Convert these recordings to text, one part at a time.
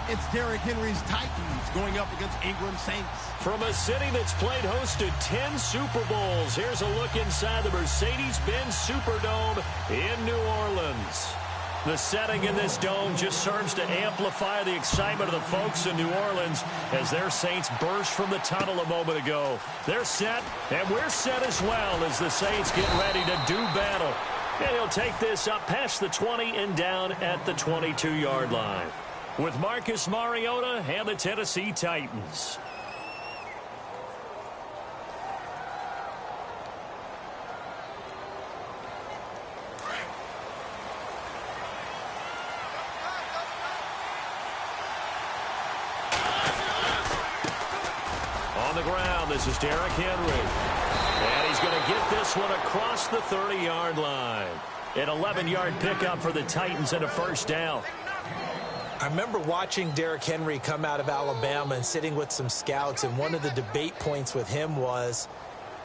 It's Derrick Henry's Titans going up against Ingram Saints. From a city that's played host to 10 Super Bowls, here's a look inside the Mercedes-Benz Superdome in New Orleans. The setting in this dome just serves to amplify the excitement of the folks in New Orleans as their Saints burst from the tunnel a moment ago. They're set, and we're set as well as the Saints get ready to do battle. And he'll take this up past the 20 and down at the 22-yard line. With Marcus Mariota and the Tennessee Titans. On the ground, this is Derrick Henry. And he's going to get this one across the 30-yard line. An 11-yard pickup for the Titans and a first down. I remember watching Derrick Henry come out of Alabama and sitting with some scouts, and one of the debate points with him was,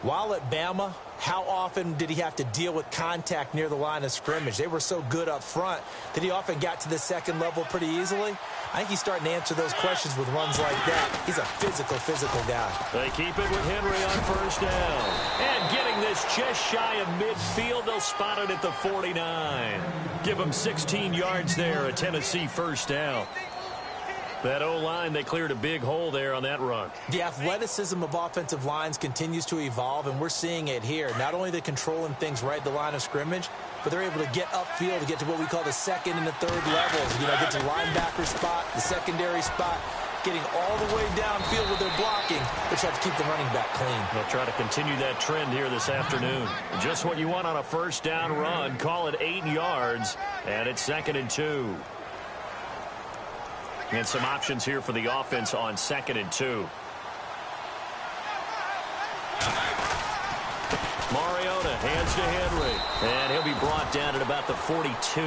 while at Bama, how often did he have to deal with contact near the line of scrimmage? They were so good up front that he often got to the second level pretty easily. I think he's starting to answer those questions with runs like that. He's a physical guy. They keep it with Henry on first down. And getting this just shy of midfield, they'll spot it at the 49. Give him 16 yards there, a Tennessee first down. That O-line, they cleared a big hole there on that run. The athleticism of offensive lines continues to evolve, and we're seeing it here. Not only they're controlling things right at the line of scrimmage, but they're able to get upfield to get to what we call the second and the third levels. You know, get to linebacker spot, the secondary spot, getting all the way downfield with their blocking, which helps keep the running back clean. They'll try to continue that trend here this afternoon. Just what you want on a first down run. Call it 8 yards, and it's 2nd and 2. And some options here for the offense on 2nd and 2. Mariota hands to Henry. And he'll be brought down at about the 42.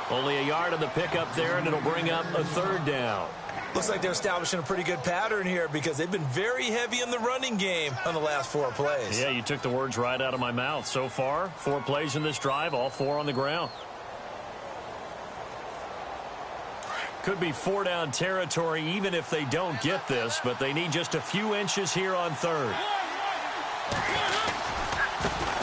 Only a yard on the pickup there, and it'll bring up a third down. Looks like they're establishing a pretty good pattern here because they've been very heavy in the running game on the last 4 plays. Yeah, you took the words right out of my mouth. So far, 4 plays in this drive, all 4 on the ground. Could be 4-down territory even if they don't get this, but they need just a few inches here on third.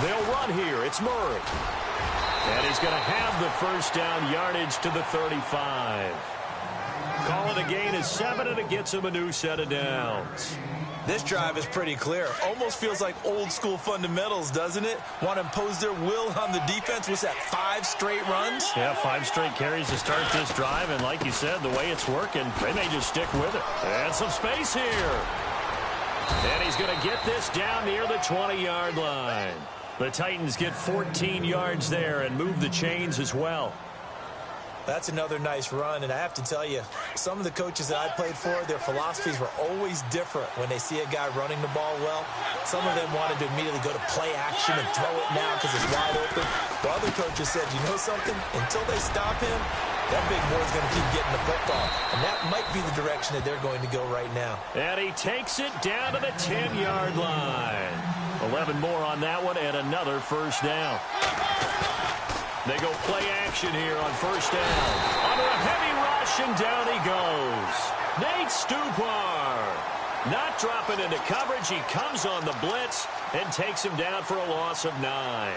They'll run here. It's Murray. And he's going to have the first down yardage to the 35. Call it a gain of 7, and it gets him a new set of downs. This drive is pretty clear. Almost feels like old school fundamentals, doesn't it? Want to impose their will on the defense. What's that, 5 straight runs? Yeah, 5 straight carries to start this drive. And like you said, the way it's working, they may just stick with it. And some space here. And he's going to get this down near the 20-yard line. The Titans get 14 yards there and move the chains as well. That's another nice run, and I have to tell you, some of the coaches that I played for, their philosophies were always different when they see a guy running the ball well. Some of them wanted to immediately go to play action and throw it now because it's wide open. But other coaches said, you know something? Until they stop him, that big boy's going to keep getting the football. And that might be the direction that they're going to go right now. And he takes it down to the 10-yard line. 11 more on that one and another first down. They go play action here on first down. Under a heavy rush, and down he goes. Nate Stupar. Not dropping into coverage. He comes on the blitz and takes him down for a loss of 9.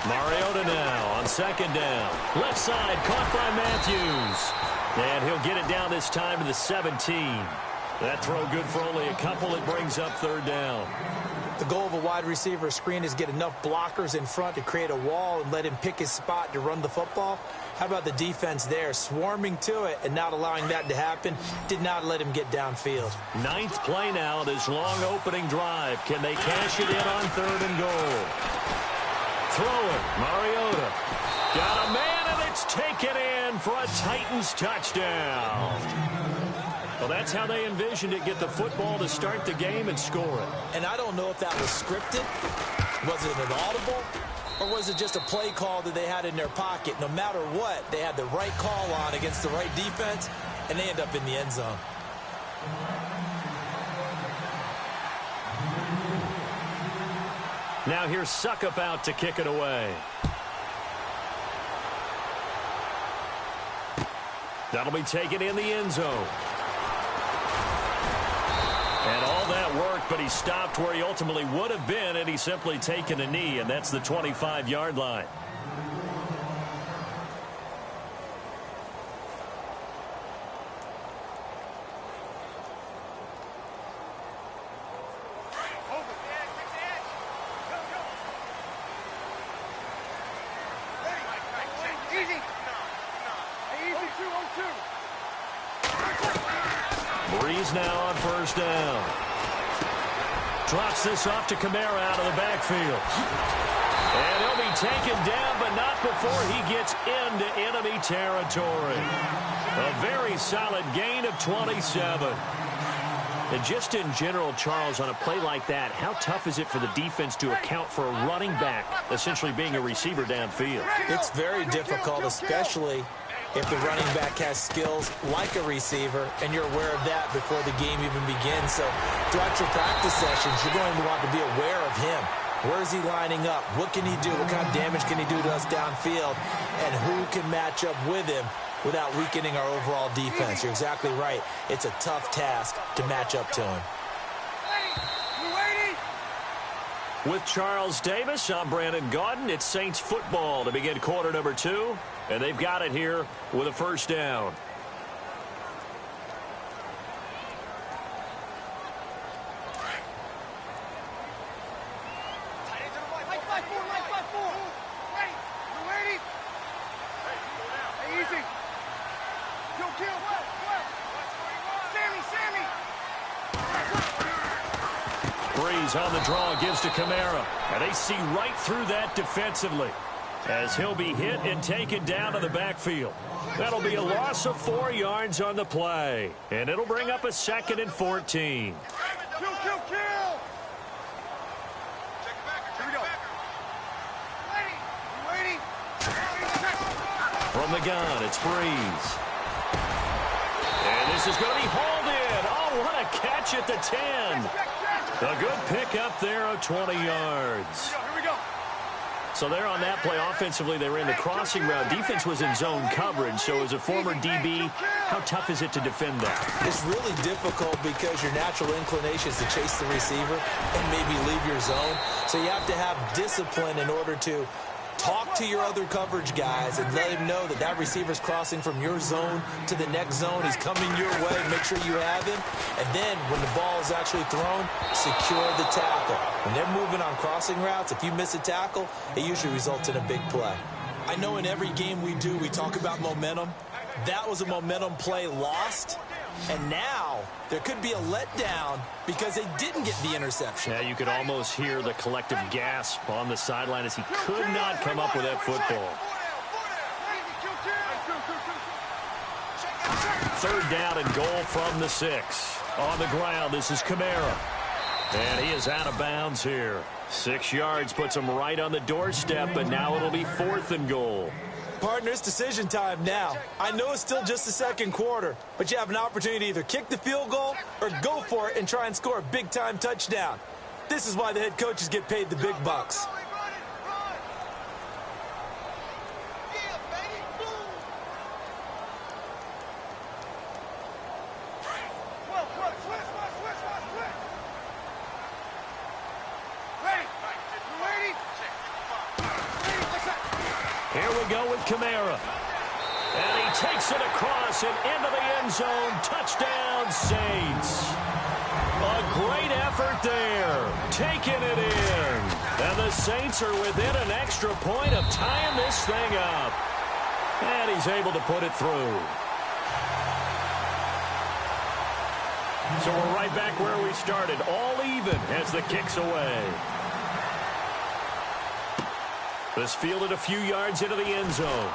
Mariota now on 2nd down. Left side caught by Matthews. And he'll get it down this time to the 17. That throw good for only a couple. It brings up 3rd down. The goal of a wide receiver screen is get enough blockers in front to create a wall and let him pick his spot to run the football. How about the defense there, swarming to it and not allowing that to happen? Did not let him get downfield. 9th play now, this long opening drive. Can they cash it in on 3rd and goal? Throw it, Mariota. Got a man, and it's taken in for a Titans touchdown. Well, that's how they envisioned it. Get the football to start the game and score it. And I don't know if that was scripted. Was it an audible? Or was it just a play call that they had in their pocket? No matter what, they had the right call on against the right defense, and they end up in the end zone. Now here's Suckup out to kick it away. That'll be taken in the end zone. And all that worked, but he stopped where he ultimately would have been, and he's simply taken a knee, and that's the 25-yard line. Breeze now on first down. Drops this off to Kamara out of the backfield. And he'll be taken down, but not before he gets into enemy territory. A very solid gain of 27. And just in general, Charles, on a play like that, how tough is it for the defense to account for a running back essentially being a receiver downfield? It's very difficult, especially if the running back has skills like a receiver, and you're aware of that before the game even begins. So throughout your practice sessions, you're going to want to be aware of him. Where is he lining up? What can he do? What kind of damage can he do to us downfield? And who can match up with him without weakening our overall defense? You're exactly right. It's a tough task to match up to him. With Charles Davis, I'm Brandon Gaudin. It's Saints football to begin quarter number 2. And they've got it here with a first down. Breeze on the draw, gives to Kamara. And they see right through that defensively, as he'll be hit and taken down to the backfield. That'll be a loss of 4 yards on the play. And it'll bring up a 2nd and 14. Kill! Here we go. Ready? From the gun, it's Breeze. And this is going to be hauled in. Oh, what a catch at the 10. A good pick up there of 20 yards. Here we go. So they're on that play offensively. They ran the crossing route. Defense was in zone coverage. So as a former DB, how tough is it to defend that? It's really difficult because your natural inclination is to chase the receiver and maybe leave your zone. So you have to have discipline in order to talk to your other coverage guys and let him know that that receiver's crossing from your zone to the next zone. He's coming your way. Make sure you have him. And then when the ball is actually thrown, secure the tackle. When they're moving on crossing routes, if you miss a tackle, it usually results in a big play. I know in every game we do, we talk about momentum. That was a momentum play lost. And now there could be a letdown because they didn't get the interception. Yeah, you could almost hear the collective gasp on the sideline as he could not come up with that football. 3rd down and goal from the 6. On the ground, this is Kamara. And he is out of bounds here. 6 yards puts him right on the doorstep, and now it'll be 4th and goal. Partner, it's decision time now. I know it's still just the second quarter, but you have an opportunity to either kick the field goal or go for it and try and score a big-time touchdown. This is why the head coaches get paid the big bucks. Here we go with Kamara. And he takes it across and into the end zone. Touchdown, Saints. A great effort there. Taking it in. And the Saints are within an extra point of tying this thing up. And he's able to put it through. So we're right back where we started. All even as the kick's away. This fielded a few yards into the end zone.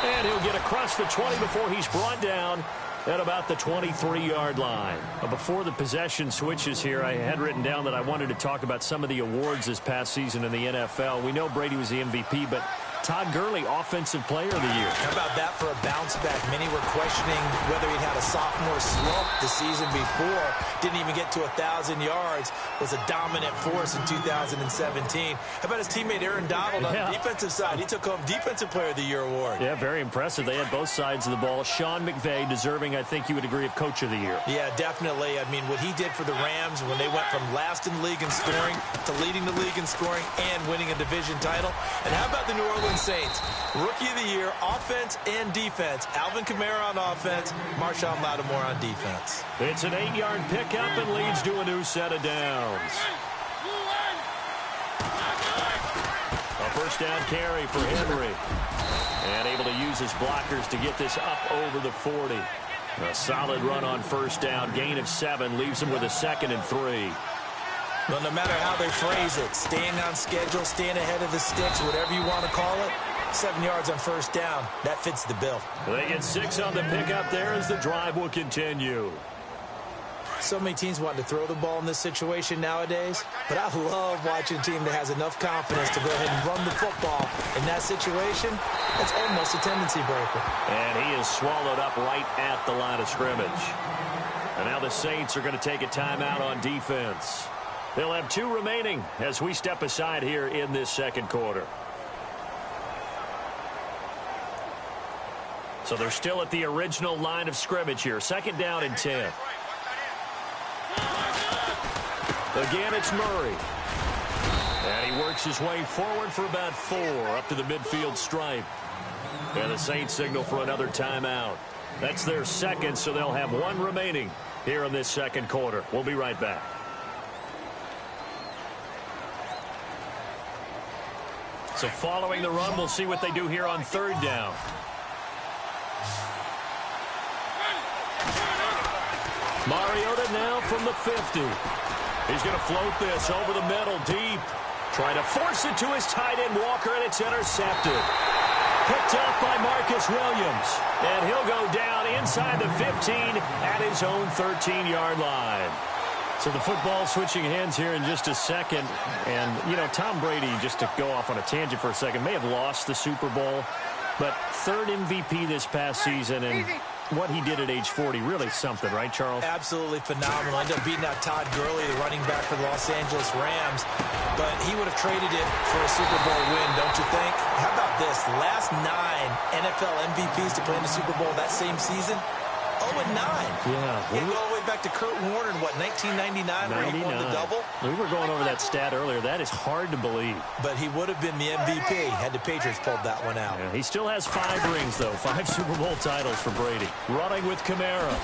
And he'll get across the 20 before he's brought down at about the 23-yard line. Before the possession switches here, I had written down that I wanted to talk about some of the awards this past season in the NFL. We know Brady was the MVP, but Todd Gurley, Offensive Player of the Year. How about that for a bounce back? Many were questioning whether he'd had a sophomore slump the season before. Didn't even get to 1,000 yards. Was a dominant force in 2017. How about his teammate Aaron Donald on the defensive side? He took home Defensive Player of the Year award. Yeah, very impressive. They had both sides of the ball. Sean McVay deserving, I think you would agree, of Coach of the Year. Yeah, definitely. I mean, what he did for the Rams when they went from last in the league in scoring to leading the league in scoring and winning a division title. And how about the New Orleans Saints? Rookie of the Year, offense and defense. Alvin Kamara on offense, Marshawn Lattimore on defense. It's an 8-yard pickup and leads to a new set of downs. A first down carry for Henry. And able to use his blockers to get this up over the 40. A solid run on first down. Gain of 7 leaves him with a 2nd and 3. Well, no matter how they phrase it, staying on schedule, staying ahead of the sticks, whatever you want to call it, 7 yards on first down. That fits the bill. They get 6 on the pickup there as the drive will continue. So many teams want to throw the ball in this situation nowadays, but I love watching a team that has enough confidence to go ahead and run the football. In that situation, that's almost a tendency breaker. And he is swallowed up right at the line of scrimmage. And now the Saints are going to take a timeout on defense. They'll have 2 remaining as we step aside here in this second quarter. So they're still at the original line of scrimmage here. 2nd down and 10. Again, it's Murray. And he works his way forward for about 4 up to the midfield stripe. And the Saints signal for another timeout. That's their 2nd, so they'll have 1 remaining here in this second quarter. We'll be right back. So following the run, we'll see what they do here on 3rd down. Mariota now from the 50. He's going to float this over the middle deep. Trying to force it to his tight end Walker, and it's intercepted. Picked up by Marcus Williams. And he'll go down inside the 15 at his own 13-yard line. So the football switching hands here in just a second. And, you know, Tom Brady, just to go off on a tangent for a second, may have lost the Super Bowl. But 3rd MVP this past season, and what he did at age 40, really something, right, Charles? Absolutely phenomenal. Ended up beating out Todd Gurley, the running back for the Los Angeles Rams. But he would have traded it for a Super Bowl win, don't you think? How about this? The last 9 NFL MVPs to play in the Super Bowl that same season, 0-9. Yeah. He go all the way back to Kurt Warner in, what, 1999 where he won the double? We were going over that stat earlier. That is hard to believe. But he would have been the MVP had the Patriots pulled that one out. Yeah, he still has 5 rings, though. 5 Super Bowl titles for Brady. Running with Kamara.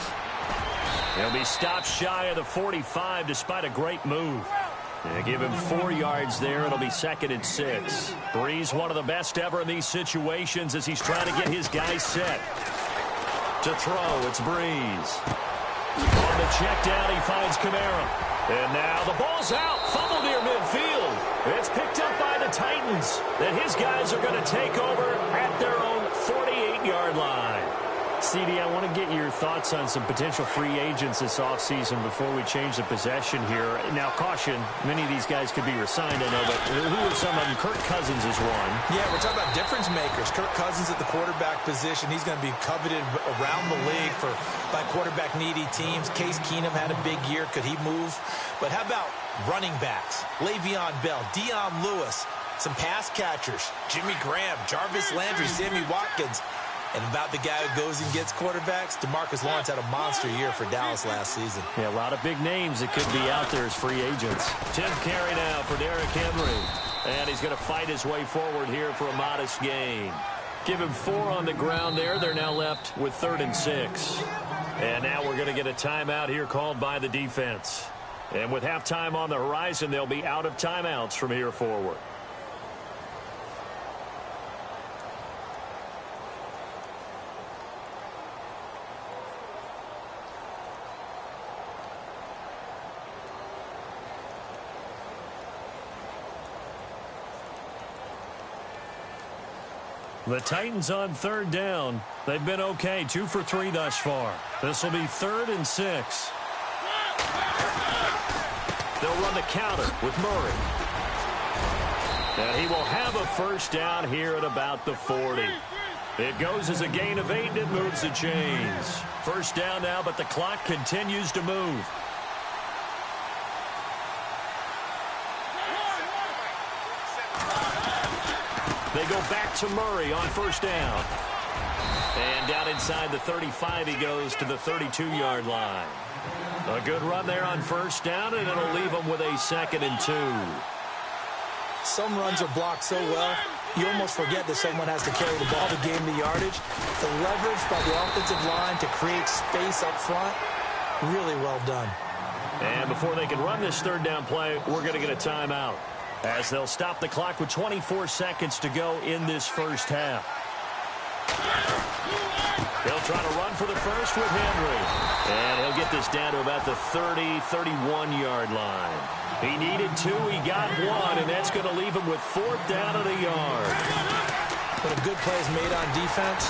He'll be stopped shy of the 45 despite a great move. They give him 4 yards there. It'll be 2nd and 6. Breeze, one of the best ever in these situations as he's trying to get his guys set. To throw, it's Breeze. On the check down, he finds Kamara. And now the ball's out. Fumble near midfield. It's picked up by the Titans. And his guys are going to take over at their own 48-yard line. CD, I want to get your thoughts on some potential free agents this offseason before we change the possession here. Now, caution, many of these guys could be resigned, I know, but who are some of them? Kirk Cousins is one. Yeah, we're talking about difference makers. Kirk Cousins at the quarterback position. He's going to be coveted around the league by quarterback-needy teams. Case Keenum had a big year. Could he move? But how about running backs? Le'Veon Bell, Dion Lewis, some pass catchers, Jimmy Graham, Jarvis Landry, Sammy Watkins. And about the guy who goes and gets quarterbacks, DeMarcus Lawrence had a monster year for Dallas last season. Yeah, a lot of big names that could be out there as free agents. 10th carry now for Derrick Henry. And he's going to fight his way forward here for a modest gain. Give him 4 on the ground there. They're now left with 3rd and 6. And now we're going to get a timeout here called by the defense. And with halftime on the horizon, they'll be out of timeouts from here forward. The Titans on 3rd down. They've been okay, 2 for 3 thus far. This will be 3rd and 6. They'll run the counter with Murray. And he will have a first down here at about the 40. It goes as a gain of 8, and it moves the chains. First down now, but the clock continues to move. They go back to Murray on first down. And down inside the 35, he goes to the 32-yard line. A good run there on first down, and it'll leave him with a 2nd and 2. Some runs are blocked so well, you almost forget that someone has to carry the ball to gain the yardage. The leverage by the offensive line to create space up front, really well done. And before they can run this third down play, we're going to get a timeout, as they'll stop the clock with 24 seconds to go in this first half. He'll try to run for the first with Henry. And he'll get this down to about the 30, 31-yard line. He needed 2, he got 1, and that's going to leave him with 4th down and a yard. When a good play is made on defense,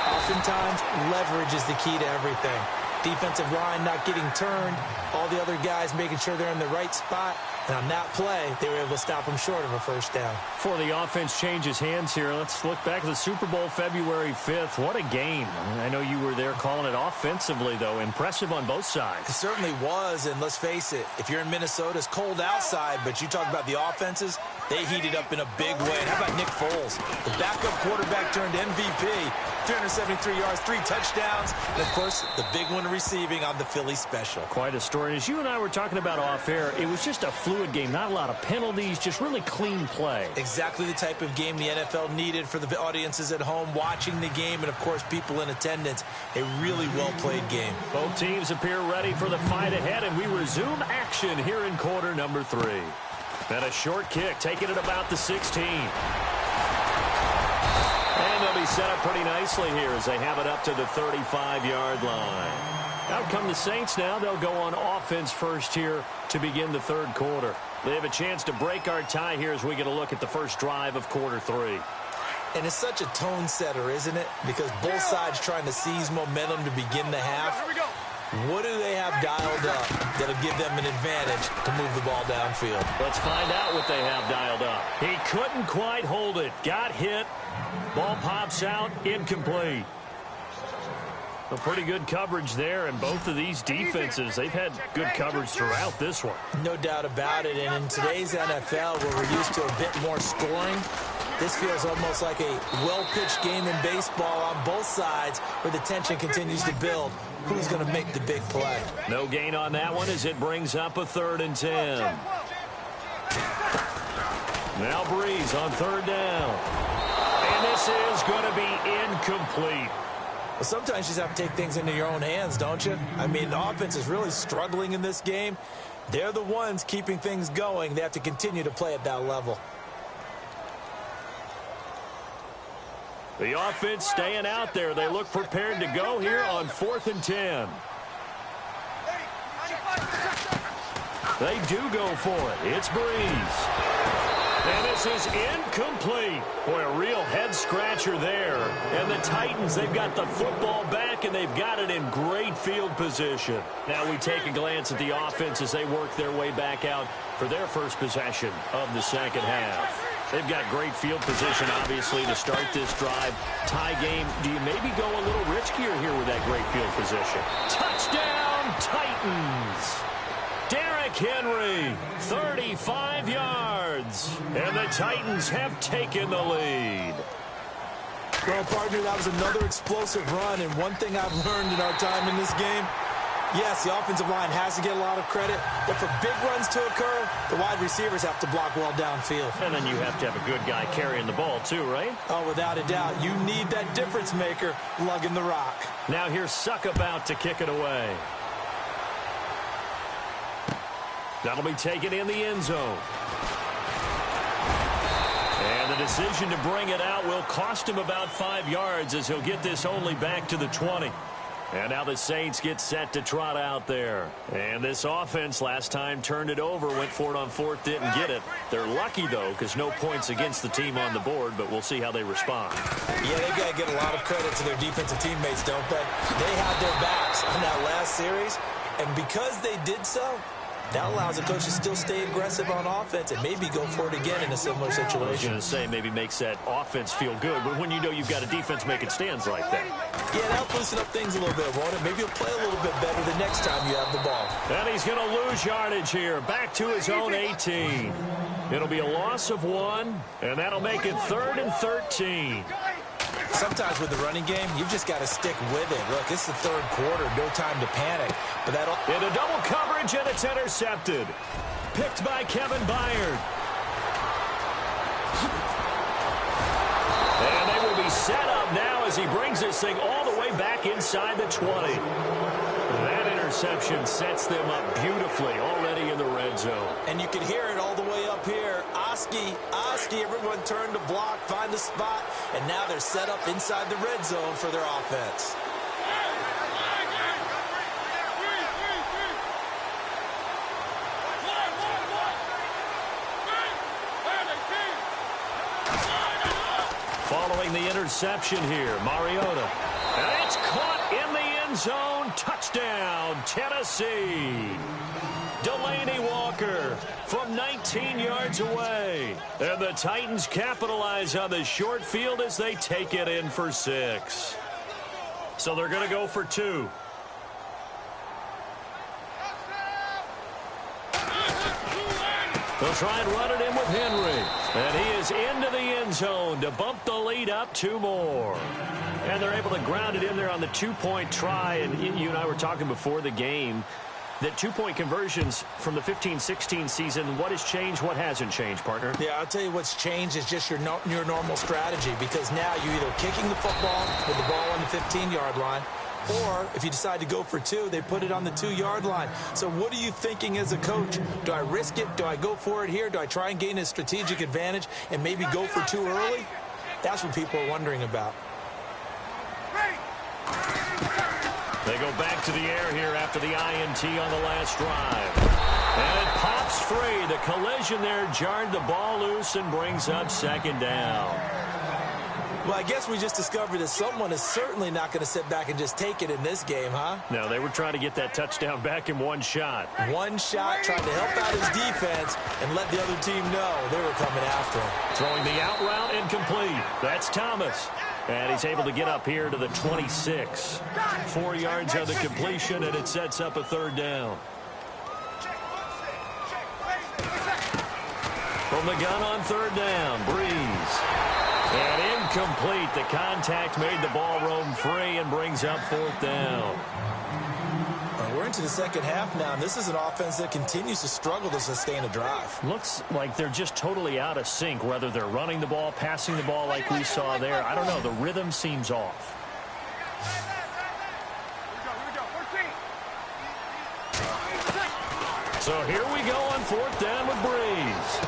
oftentimes leverage is the key to everything. Defensive line not getting turned, all the other guys making sure they're in the right spot. And on that play, they were able to stop him short of a first down. Before the offense changes hands here, let's look back at the Super Bowl February 5th. What a game. I know you were there calling it offensively, though. Impressive on both sides. It certainly was, and let's face it, if you're in Minnesota, it's cold outside, but you talk about the offenses, they heated up in a big way. And how about Nick Foles? The backup quarterback turned MVP, 373 yards, 3 touchdowns, and, of course, the big one receiving on the Philly special. Quite a story. As you and I were talking about off air, it was just a fluid game, not a lot of penalties, just really clean play. Exactly the type of game the NFL needed for the audiences at home watching the game and, of course, people in attendance. A really well-played game. Both teams appear ready for the fight ahead, and we resume action here in quarter number 3. And a short kick, taking it about the 16. And they'll be set up pretty nicely here as they have it up to the 35-yard line. Out come the Saints now. They'll go on offense first here to begin the third quarter. They have a chance to break our tie here as we get a look at the first drive of quarter 3. And it's such a tone setter, isn't it? Because both sides trying to seize momentum to begin the half. What do they have dialed up that'll give them an advantage to move the ball downfield? Let's find out what they have dialed up. He couldn't quite hold it. Got hit. Ball pops out. Incomplete. A pretty good coverage there, and both of these defenses, they've had good coverage throughout this one. No doubt about it, and in today's NFL, where we're used to a bit more scoring, this feels almost like a well-pitched game in baseball on both sides where the tension continues to build. Who's going to make the big play? No gain on that one as it brings up a 3rd and 10. Now Breeze on 3rd down. And this is going to be incomplete. Well, sometimes you just have to take things into your own hands, don't you? I mean, the offense is really struggling in this game. They're the ones keeping things going. They have to continue to play at that level. The offense staying out there. They look prepared to go here on 4th and 10. They do go for it. It's Breeze. And this is incomplete. Boy, a real head-scratcher there. And the Titans, they've got the football back, and they've got it in great field position. Now we take a glance at the offense as they work their way back out for their first possession of the second half. They've got great field position, obviously, to start this drive. Tie game, do you maybe go a little riskier here with that great field position? Touchdown, Titans! Derrick Henry, 35 yards. And the Titans have taken the lead. Well, partner, that was another explosive run. And one thing I've learned in our time in this game, yes, the offensive line has to get a lot of credit. But for big runs to occur, the wide receivers have to block well downfield. And then you have to have a good guy carrying the ball too, right? Oh, without a doubt. You need that difference maker lugging the rock. Now here's Suck about to kick it away. That'll be taken in the end zone. And the decision to bring it out will cost him about 5 yards as he'll get this only back to the 20. And now the Saints get set to trot out there. And this offense last time turned it over, went for it on 4th, didn't get it. They're lucky, though, because no points against the team on the board, but we'll see how they respond. Yeah, they've got to give a lot of credit to their defensive teammates, don't they? They had their backs on that last series, and because they did so, That allows the coach to still stay aggressive on offense and maybe go for it again in a similar situation. I was going to say maybe makes that offense feel good, but when you know you've got a defense making stands like that. Yeah, that'll loosen up things a little bit, won't it? Maybe he'll play a little bit better the next time you have the ball. And he's going to lose yardage here, back to his own 18. It'll be a loss of 1, and that'll make it 3rd and 13. Sometimes with the running game, you've just got to stick with it. Look, it's the third quarter, no time to panic. But that'll into double coverage, and it's intercepted. Picked by Kevin Byard. And they will be set up now as he brings this thing all the way back inside the 20. That interception sets them up beautifully already in the red zone. And you can hear it all the way up here. Oski, everyone turned to block, find a spot, and now they're set up inside the red zone for their offense. Following the interception here, Mariota. And it's caught in the end zone. Touchdown, Tennessee. Delaney Walker from 19 yards away. And the Titans capitalize on the short field as they take it in for 6. So they're going to go for 2. They'll try and run it in with Henry. And he is into the end zone to bump the lead up 2 more. And they're able to ground it in there on the 2-point try. And you and I were talking before the game that 2-point conversions from the 15-16 season, what has changed, what hasn't changed, partner? Yeah, I'll tell you what's changed is just your normal strategy, because now you're either kicking the football with the ball on the 15-yard line, or if you decide to go for 2, they put it on the 2-yard line. So what are you thinking as a coach? Do I risk it? Do I go for it here? Do I try and gain a strategic advantage and maybe go for 2 early? That's what people are wondering about. They go back to the air here after the INT on the last drive. And it pops free. The collision there jarred the ball loose and brings up 2nd down. Well, I guess we just discovered that someone is certainly not going to sit back and just take it in this game, huh? No, they were trying to get that touchdown back in one shot. One shot, trying to help out his defense and let the other team know they were coming after him. Throwing the out route incomplete. That's Thomas. And he's able to get up here to the 26. 4 yards on the completion, and it sets up a 3rd down. From the gun on 3rd down, Breeze. And incomplete. The contact made the ball roam free and brings up 4th down. We're into the second half now, and this is an offense that continues to struggle to sustain a drive. Looks like they're just totally out of sync, whether they're running the ball, passing the ball like we saw there. I don't know. The rhythm seems off. So here we go on 4th down with Breeze.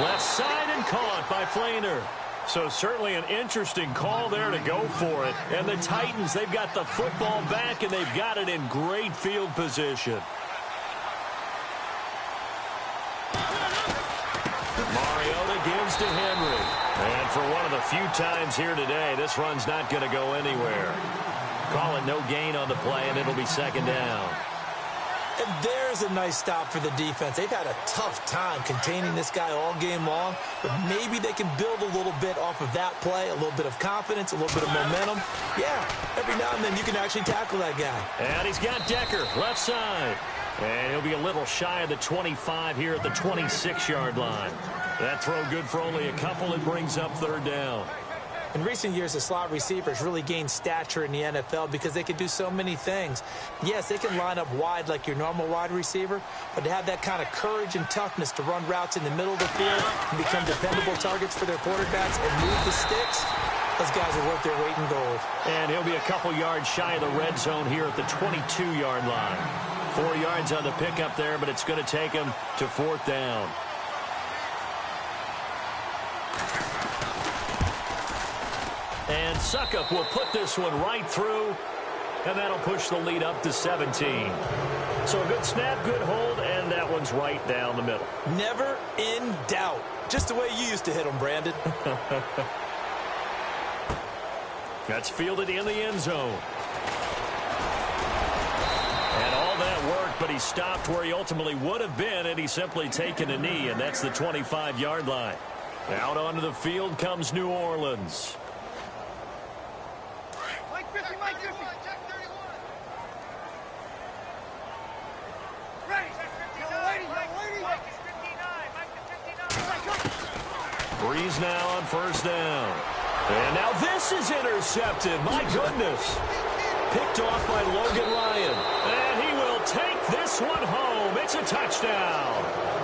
Left side and caught by Flainer. So certainly an interesting call there to go for it. And the Titans, they've got the football back, and they've got it in great field position. Mariota gives to Henry. And for one of the few times here today, this run's not going to go anywhere. Call it no gain on the play, and it'll be 2nd down. And there's a nice stop for the defense. They've had a tough time containing this guy all game long, but maybe they can build a little bit off of that play, a little bit of confidence, a little bit of momentum. Yeah, every now and then you can actually tackle that guy. And he's got Decker, left side. And he'll be a little shy of the 25 here at the 26-yard line. That throw good for only a couple. It brings up 3rd down. In recent years, the slot receivers really gained stature in the NFL because they can do so many things. Yes, they can line up wide like your normal wide receiver, but to have that kind of courage and toughness to run routes in the middle of the field and become dependable targets for their quarterbacks and move the sticks, those guys are worth their weight in gold. And he'll be a couple yards shy of the red zone here at the 22-yard line. 4 yards on the pickup there, but it's going to take him to 4th down. And Suckup will put this one right through, and that'll push the lead up to 17. So a good snap, good hold, and that one's right down the middle. Never in doubt. Just the way you used to hit them, Brandon. That's fielded in the end zone. And all that work, but he he stopped where he ultimately would have been, and he's simply taken a knee, and that's the 25-yard line. Out onto the field comes New Orleans. Mike 50, Mike 50. Check 31. Ready. Check 59. Mike is 59. Mike is 59. Breeze now on first down. And now this is intercepted. My goodness. Picked off by Logan Ryan. And he will take this one home. It's a touchdown.